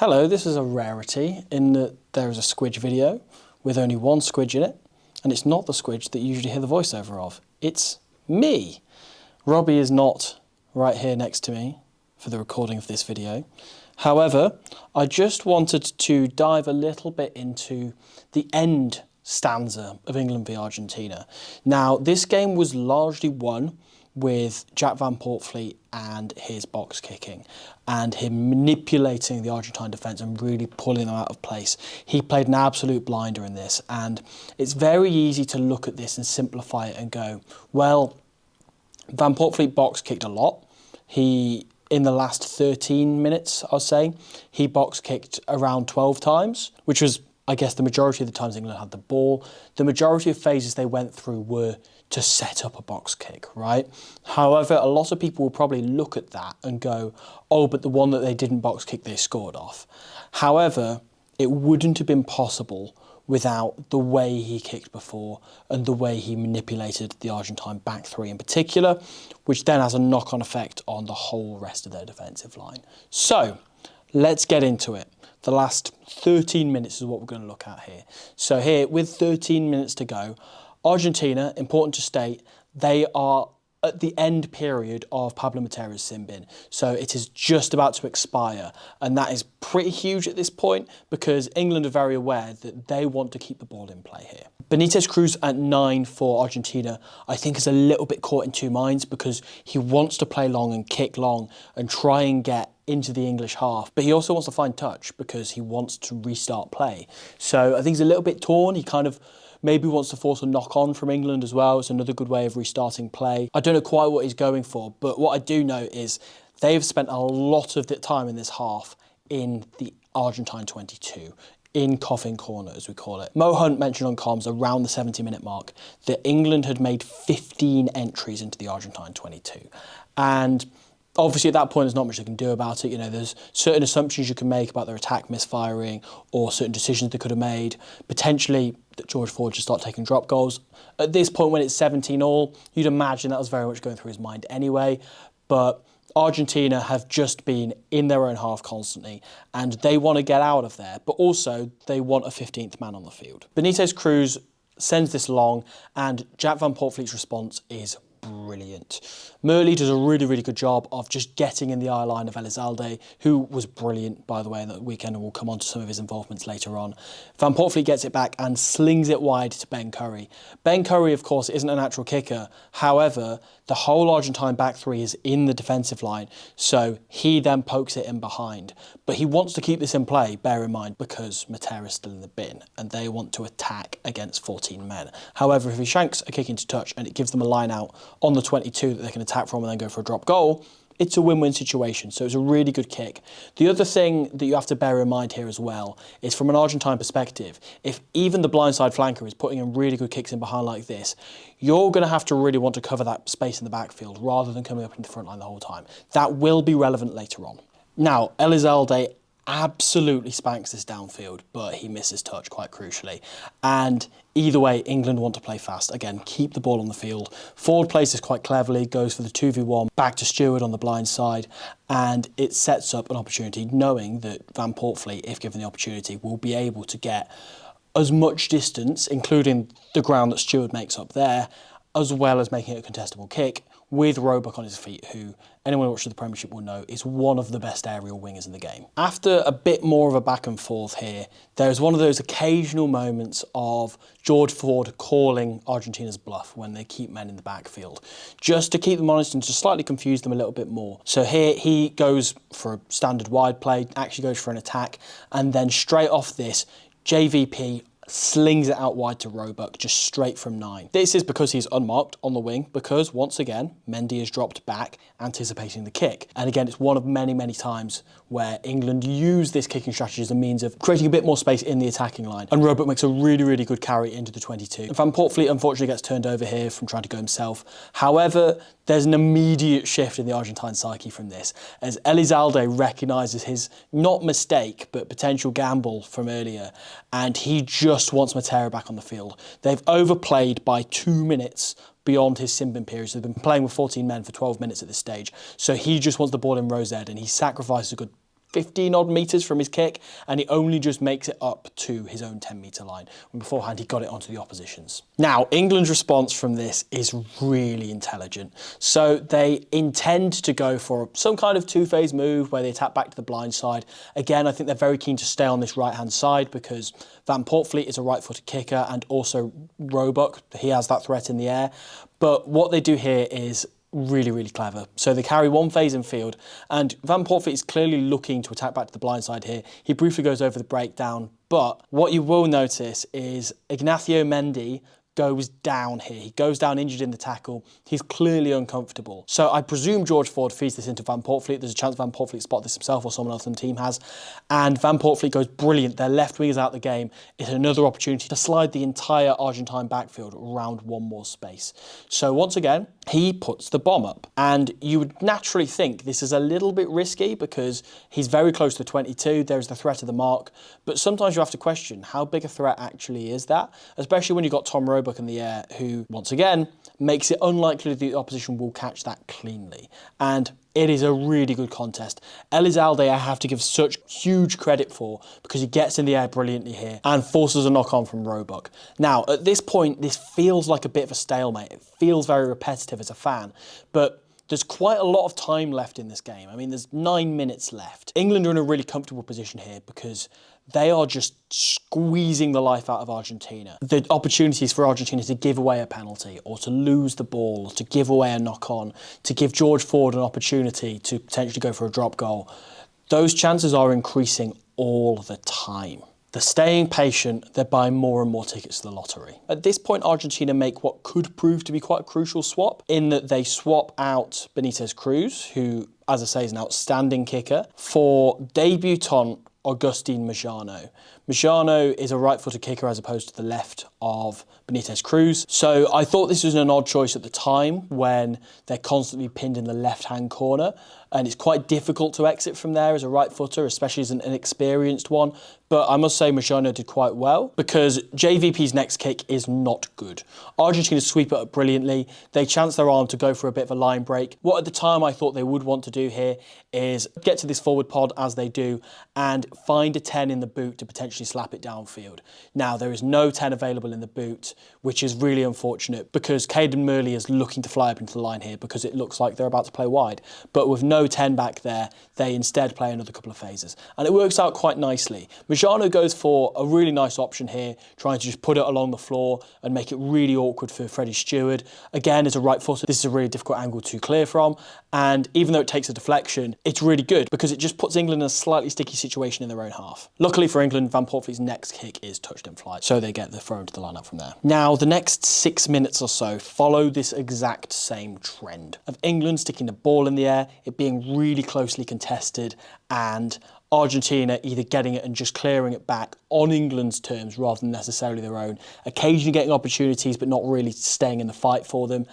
Hello, this is a rarity in that there is a squidge video with only one squidge in it, and it's not the squidge that you usually hear the voiceover of. It's me. Robbie is not right here next to me for the recording of this video. However, I just wanted to dive a little bit into the end stanza of England v Argentina. Now, this game was largely won with Jack van Poortvliet and his box kicking and him manipulating the Argentine defence and really pulling them out of place. He played an absolute blinder in this, and it's very easy to look at this and simplify it and go, well, Van Poortvliet box kicked a lot. In the last 13 minutes, I'll say, he box kicked around 12 times, which was, I guess, the majority of the times England had the ball. The majority of phases they went through were to set up a box kick, right? However, a lot of people will probably look at that and go, oh, but the one that they didn't box kick, they scored off. However, it wouldn't have been possible without the way he kicked before and the way he manipulated the Argentine back three in particular, which then has a knock-on effect on the whole rest of their defensive line. So, let's get into it. The last 13 minutes is what we're going to look at here. So here, with 13 minutes to go, Argentina, important to state, they are at the end period of Pablo Matera's sin bin. So it is just about to expire. And that is pretty huge at this point because England are very aware that they want to keep the ball in play here. Benitez Cruz at 9 for Argentina, I think, is a little bit caught in two minds because he wants to play long and kick long and try and get into the English half, but he also wants to find touch because he wants to restart play. So I think he's a little bit torn. He kind of maybe wants to force a knock-on from England as well. It's another good way of restarting play. I don't know quite what he's going for, but what I do know is they've spent a lot of the time in this half in the Argentine 22, in coffin corner, as we call it. Mo Hunt mentioned on comms around the 70-minute mark that England had made 15 entries into the Argentine 22. And obviously, at that point, there's not much they can do about it. You know, there's certain assumptions you can make about their attack misfiring or certain decisions they could have made. Potentially, that George Ford should start taking drop goals. At this point, when it's 17-all, you'd imagine that was very much going through his mind anyway. But Argentina have just been in their own half constantly, and they want to get out of there. But also, they want a 15th man on the field. Benitez Cruz sends this long, and Jack van Poortvliet's response is brilliant. Murley does a really, really good job of just getting in the eye line of Elizalde, who was brilliant, by the way, that weekend, and we'll come on to some of his involvements later on. Van Poortvliet gets it back and slings it wide to Ben Curry. Ben Curry, of course, isn't a natural kicker. However, the whole Argentine back three is in the defensive line, so he then pokes it in behind. But he wants to keep this in play, bear in mind, because Matera's still in the bin, and they want to attack against 14 men. However, if he shanks a kick into touch and it gives them a line out on the 22 that they can attack from and then go for a drop goal, it's a win-win situation, so it's a really good kick. The other thing that you have to bear in mind here as well is from an Argentine perspective, if even the blindside flanker is putting in really good kicks in behind like this, you're going to have to really want to cover that space in the backfield rather than coming up into the front line the whole time. That will be relevant later on. Now, Elizalde absolutely spanks this downfield, but he misses touch quite crucially. And either way, England want to play fast. Again, keep the ball on the field. Ford plays this quite cleverly, goes for the 2v1, back to Stewart on the blind side, and it sets up an opportunity, knowing that Van Poortvliet, if given the opportunity, will be able to get as much distance, including the ground that Stewart makes up there, as well as making it a contestable kick, with Roebuck on his feet, who anyone who watches the Premiership will know is one of the best aerial wingers in the game. After a bit more of a back and forth here, there's one of those occasional moments of George Ford calling Argentina's bluff when they keep men in the backfield, just to keep them honest and to slightly confuse them a little bit more. So here he goes for a standard wide play, actually goes for an attack, and then straight off this, JVP slings it out wide to Roebuck, just straight from 9. This is because he's unmarked on the wing, because once again, Mendy has dropped back, anticipating the kick. And again, it's one of many, many times where England use this kicking strategy as a means of creating a bit more space in the attacking line. And Roebuck makes a really, really good carry into the 22. And Van Poortvliet unfortunately gets turned over here from trying to go himself. However, there's an immediate shift in the Argentine psyche from this, as Elizalde recognises his, not mistake, but potential gamble from earlier, and he just wants Matera back on the field. They've overplayed by 2 minutes beyond his sin bin period. So they've been playing with 14 men for 12 minutes at this stage. So he just wants the ball in Rose Ed, and he sacrifices 15 odd metres from his kick, and he only just makes it up to his own 10-metre line, when beforehand he got it onto the opposition's. Now, England's response from this is really intelligent. So they intend to go for some kind of two-phase move where they attack back to the blind side. Again, I think they're very keen to stay on this right-hand side because Van Poortvliet is a right-footed kicker, and also Roebuck, he has that threat in the air. But what they do here is really, really clever. So they carry one phase in field, and Van Poortvliet is clearly looking to attack back to the blind side here. He briefly goes over the breakdown, but what you will notice is Ignacio Mendy goes down here. He goes down injured in the tackle. He's clearly uncomfortable. So I presume George Ford feeds this into Van Poortvliet. There's a chance Van Poortvliet spot this himself or someone else on the team has. And Van Poortvliet goes brilliant. Their left wing is out the game. It's another opportunity to slide the entire Argentine backfield around one more space. So once again, he puts the bomb up. And you would naturally think this is a little bit risky because he's very close to 22. There's the threat of the mark. But sometimes you have to question how big a threat actually is that, especially when you've got Tom Roebuck in the air, who, once again, makes it unlikely that the opposition will catch that cleanly. And it is a really good contest. Elizalde, I have to give such huge credit for, because he gets in the air brilliantly here and forces a knock-on from Roebuck. Now, at this point, this feels like a bit of a stalemate. It feels very repetitive as a fan, but there's quite a lot of time left in this game. I mean, there's 9 minutes left. England are in a really comfortable position here because they are just squeezing the life out of Argentina. The opportunities for Argentina to give away a penalty or to lose the ball, or to give away a knock-on, to give George Ford an opportunity to potentially go for a drop goal, those chances are increasing all the time. They're staying patient, they're buying more and more tickets to the lottery. At this point, Argentina make what could prove to be quite a crucial swap, in that they swap out Benitez Cruz, who, as I say, is an outstanding kicker, for debutant Agustin Majano. Majano is a right-footed kicker as opposed to the left of Benitez Cruz. So I thought this was an odd choice at the time when they're constantly pinned in the left-hand corner, and it's quite difficult to exit from there as a right-footer, especially as an inexperienced one. But I must say Majano did quite well, because JVP's next kick is not good. Argentina sweep it up brilliantly. They chance their arm to go for a bit of a line break. What at the time I thought they would want to do here is get to this forward pod, as they do, and find a 10 in the boot to potentially slap it downfield. Now, there is no 10 available in the boot, which is really unfortunate, because Caden Murley is looking to fly up into the line here because it looks like they're about to play wide. But with no 10 back there, they instead play another couple of phases. And it works out quite nicely. Majano goes for a really nice option here, trying to just put it along the floor and make it really awkward for Freddie Stewart. Again, as a right footer, this is a really difficult angle to clear from. And even though it takes a deflection, it's really good because it just puts England in a slightly sticky situation in their own half. Luckily for England, Van Poortvliet's next kick is touched in flight, so they get the throw into the lineup from there. Now, the next 6 minutes or so follow this exact same trend of England sticking the ball in the air, it being really closely contested, and Argentina either getting it and just clearing it back on England's terms rather than necessarily their own, occasionally getting opportunities but not really staying in the fight for them.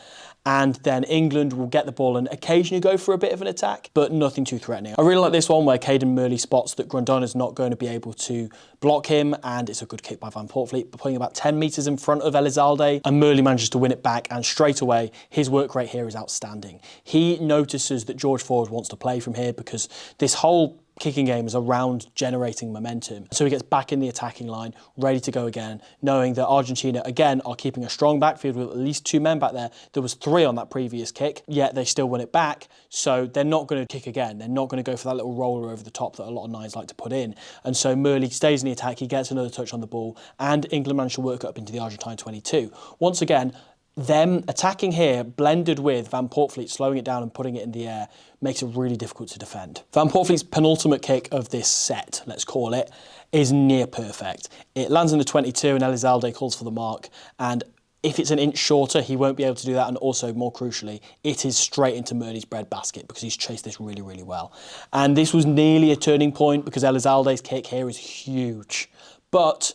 And then England will get the ball and occasionally go for a bit of an attack, but nothing too threatening. I really like this one where Caden Murley spots that Grondona's not going to be able to block him, and it's a good kick by Van Poortvliet, putting about 10 metres in front of Elizalde, and Murley manages to win it back, and straight away, his work rate here is outstanding. He notices that George Ford wants to play from here because this whole kicking game is around generating momentum. So he gets back in the attacking line, ready to go again, knowing that Argentina, again, are keeping a strong backfield with at least 2 men back there. There was 3 on that previous kick, yet they still win it back. So they're not going to kick again. They're not going to go for that little roller over the top that a lot of nines like to put in. And so Murley stays in the attack, he gets another touch on the ball, and England managed to work up into the Argentine 22. Once again, them attacking here, blended with Van Poortvliet slowing it down and putting it in the air, makes it really difficult to defend. Van Poortvliet's penultimate kick of this set, let's call it, is near perfect. It lands in the 22 and Elizalde calls for the mark, and if it's an inch shorter, he won't be able to do that, and also, more crucially, it is straight into Murley's breadbasket because he's chased this really, really well. And this was nearly a turning point because Elizalde's kick here is huge. But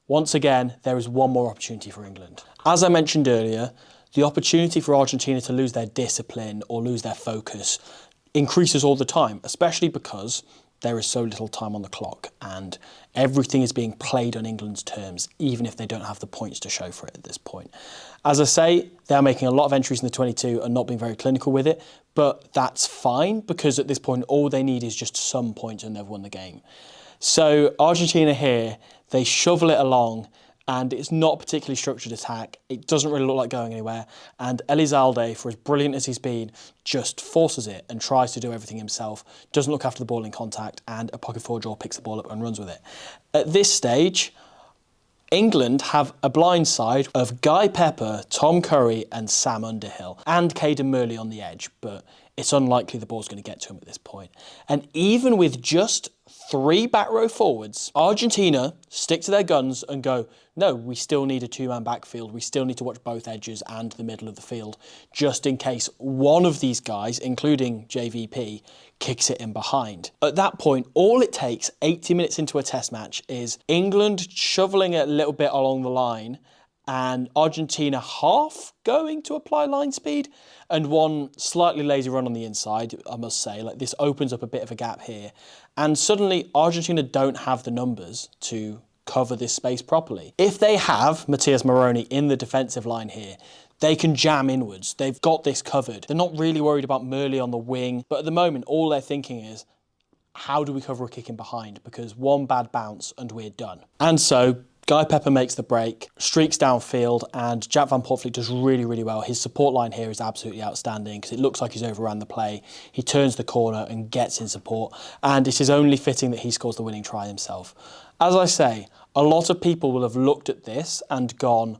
once again, there is one more opportunity for England. As I mentioned earlier, the opportunity for Argentina to lose their discipline or lose their focus increases all the time, especially because there is so little time on the clock and everything is being played on England's terms, even if they don't have the points to show for it at this point. As I say, they're making a lot of entries in the 22 and not being very clinical with it, but that's fine because at this point, all they need is just some points and they've won the game. So Argentina here, they shovel it along and it's not a particularly structured attack. It doesn't really look like going anywhere. And Elizalde, for as brilliant as he's been, just forces it and tries to do everything himself, doesn't look after the ball in contact, and a pocket forward draw picks the ball up and runs with it. At this stage, England have a blind side of Guy Pepper, Tom Curry and Sam Underhill, and Caden Murley on the edge, but it's unlikely the ball's going to get to him at this point. And even with just 3 back row forwards, Argentina stick to their guns and go, no, we still need a 2-man backfield. We still need to watch both edges and the middle of the field, just in case one of these guys, including JVP, kicks it in behind. At that point, all it takes 80 minutes into a test match is England shoveling it a little bit along the line and Argentina half going to apply line speed and one slightly lazy run on the inside, I must say. Like, this opens up a bit of a gap here. And suddenly Argentina don't have the numbers to cover this space properly. If they have Matthias Moroni in the defensive line here, they can jam inwards. They've got this covered. They're not really worried about Murley on the wing, but at the moment, all they're thinking is, how do we cover a kick in behind? Because one bad bounce and we're done. And so Guy Pepper makes the break, streaks downfield, and Jack van Poortvliet does really, really well. His support line here is absolutely outstanding because it looks like he's overran the play. He turns the corner and gets in support, and it is only fitting that he scores the winning try himself. As I say, a lot of people will have looked at this and gone,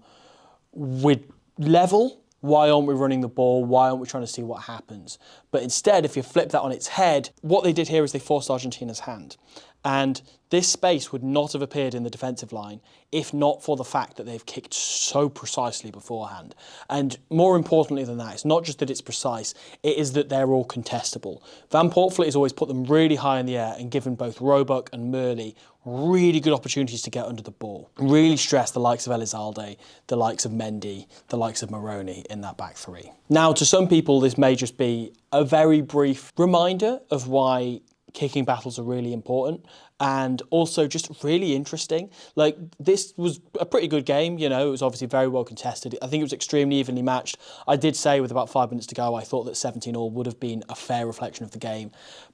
we're level, why aren't we running the ball? Why aren't we trying to see what happens? But instead, if you flip that on its head, what they did here is they forced Argentina's hand. And this space would not have appeared in the defensive line if not for the fact that they've kicked so precisely beforehand. And more importantly than that, it's not just that it's precise, it is that they're all contestable. Van Poortvliet has always put them really high in the air and given both Roebuck and Murley really good opportunities to get under the ball. Really stress the likes of Elizalde, the likes of Mendy, the likes of Moroni in that back three. Now, to some people, this may just be a very brief reminder of why kicking battles are really important and also just really interesting. Like, this was a pretty good game, you know, it was obviously very well contested. I think it was extremely evenly matched. I did say with about 5 minutes to go, I thought that 17-all would have been a fair reflection of the game.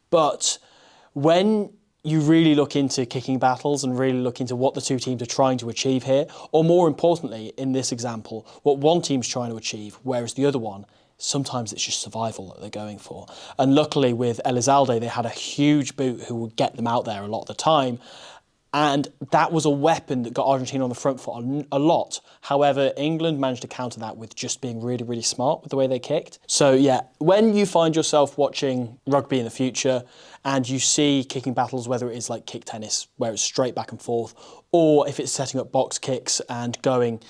But when you really look into kicking battles and really look into what the two teams are trying to achieve here, or more importantly, in this example, what one team's trying to achieve, whereas the other one, sometimes it's just survival that they're going for. And luckily with Elizalde, they had a huge boot who would get them out there a lot of the time. And that was a weapon that got Argentina on the front foot a lot. However, England managed to counter that with just being really, really smart with the way they kicked. So yeah, when you find yourself watching rugby in the future and you see kicking battles, whether it is like kick tennis, where it's straight back and forth, or if it's setting up box kicks and going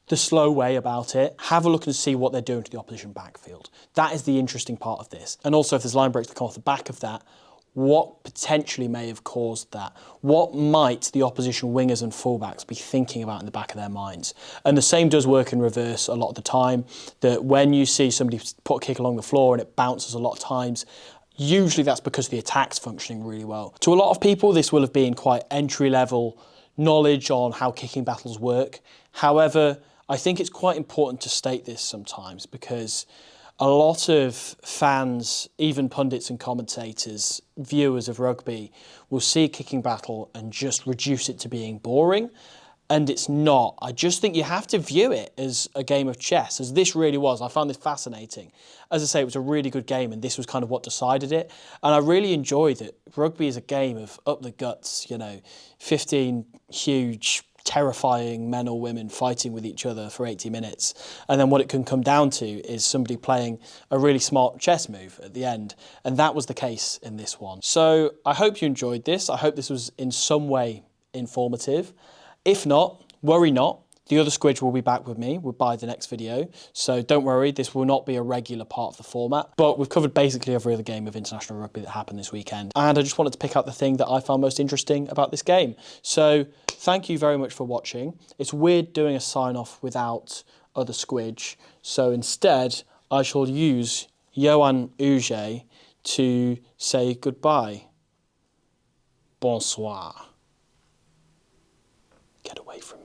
the slow way about it, have a look and see what they're doing to the opposition backfield. That is the interesting part of this. And also, if there's line breaks that come off the back of that, what potentially may have caused that? What might the opposition wingers and fullbacks be thinking about in the back of their minds? And the same does work in reverse a lot of the time, that when you see somebody put a kick along the floor and it bounces a lot of times, usually that's because the attack's functioning really well. To a lot of people, this will have been quite entry-level knowledge on how kicking battles work. However, I think it's quite important to state this sometimes because a lot of fans, even pundits and commentators, viewers of rugby, will see a kicking battle and just reduce it to being boring. And it's not. I just think you have to view it as a game of chess, as this really was. I found this fascinating. As I say, it was a really good game and this was kind of what decided it. And I really enjoyed that rugby is a game of up the guts, you know, 15 huge, terrifying men or women fighting with each other for 80 minutes. And then what it can come down to is somebody playing a really smart chess move at the end. And that was the case in this one. So I hope you enjoyed this. I hope this was in some way informative. If not, worry not. The other squidge will be back with me by the next video. So don't worry, this will not be a regular part of the format. But we've covered basically every other game of international rugby that happened this weekend. And I just wanted to pick out the thing that I found most interesting about this game. So thank you very much for watching. It's weird doing a sign-off without other squidge. So instead, I shall use Johan Uge to say goodbye. bonsoir. Get away from me.